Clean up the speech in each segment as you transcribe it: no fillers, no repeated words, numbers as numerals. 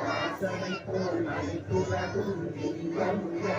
வாசனை போல் அனைத்துலகும் இன்பமுமே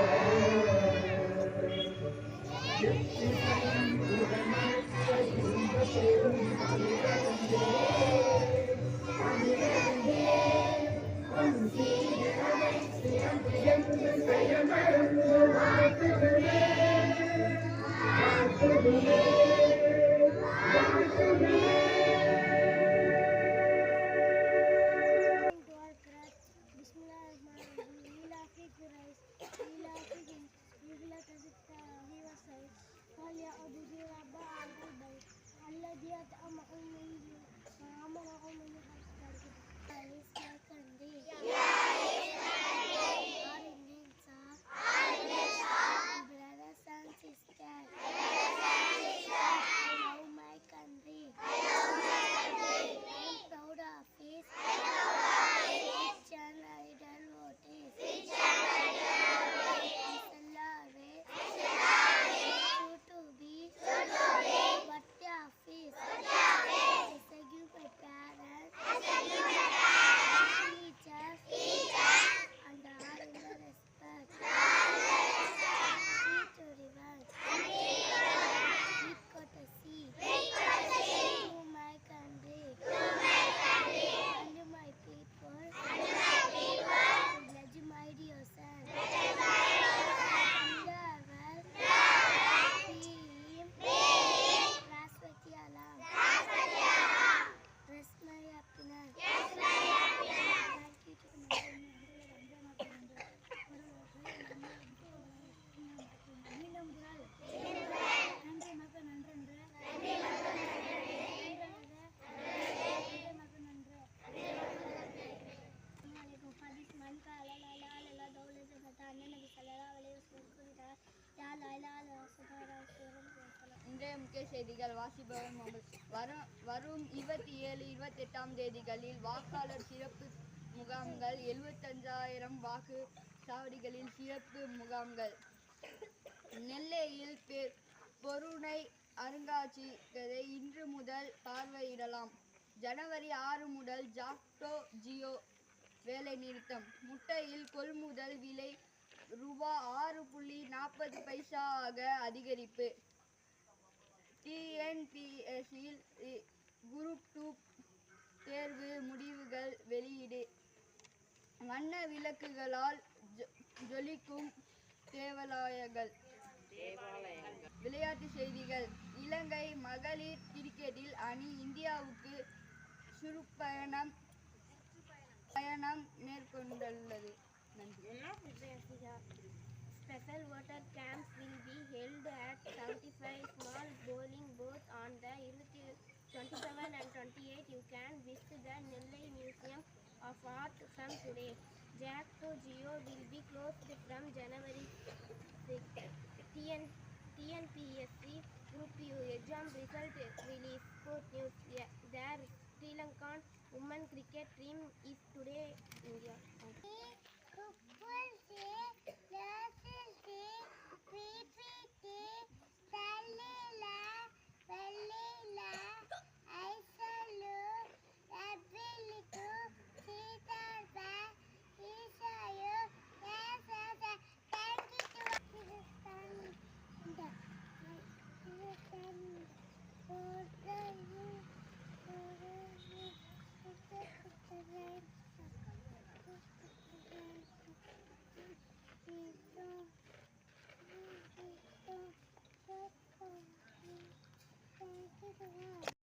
இன்றைய முக்கிய செய்திகள் வாசிப்பவர் முகமது. வரும் 27, 28ஆம் தேதிகளில் வாக்காளர் சிறப்பு முகாம்கள், 75,000 வாக்கு சாவடிகளில் சிறப்பு முகாம்கள். நெல்லையில் பொருணை அருங்காட்சியகத்தை இன்று முதல் பார்வையிடலாம். ஜனவரி 6 முதல் ஜாக்டோ ஜியோ வேலை நிறுத்தம். முட்டையில் கொள்முதல் விலை ரூ. 6.40 அதிகரிப்பு. டிஎன்பிஎஸ்சியில் குரூப் 2 தேர்வு முடிவுகள் வெளியீடு. வண்ண விளக்குகளால் ஜொலிக்கும் தேவாலயங்கள். விளையாட்டுச் செய்திகள். இலங்கை மகளிர் கிரிக்கெட்டில் அணி இந்தியாவுக்கு சுற்றுப்பயணம் மேற்கொண்டுள்ளது. Special water camps will be held at 75 small bowling boats on the 27 and 28. You can visit the Nellai Museum of Art from today. Jacto Geo will be closed from January 6. TNPSC Group U exam result release. Sport news. Their Sri Lankan women cricket team is today India.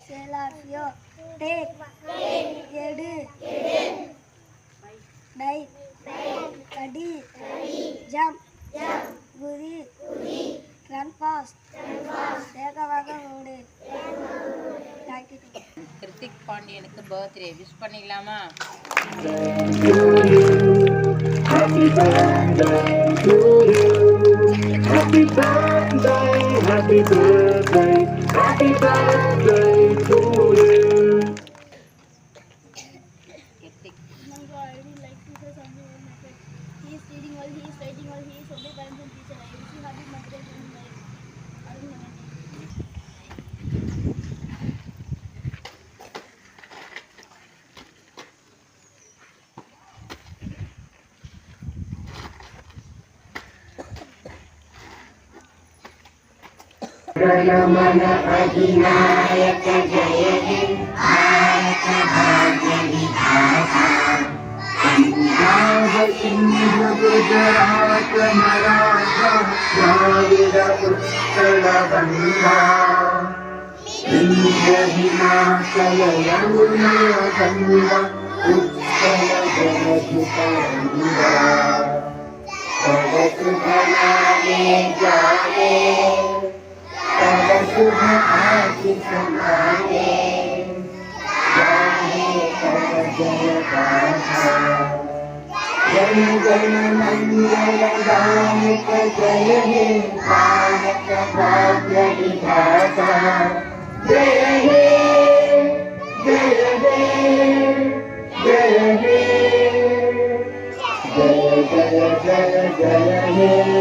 Selafio, take, edu, die, kadi, jump, guri, run fast, வேகமாக ஓடு. கிருத்திக் பாண்டியனுக்கு birthday wish பண்ணிடலாமா? Happy birthday to you. Happy birthday, happy birthday, happy birthday to you. Hrithik I really like while he is writing, while he is obey parents and teacher. I wish you happy birthday to my Arun Manadi. जनमन अधिनायक जय हे भारत भाग्य विधाता पंजाब सिंध गुजरात मराठा द्राविड उत्कल बंगा विंध्य हिमाचल यमुना गंगा उत्कल जलधि तरंगा पवत भलाए जाए तब शुभ आशीष माने गाहे तब जय गाथा जन गण मंगल गायक जय हे भारत भाग्य विधाता जय हे जय हे जय हे जय जय जय जय हे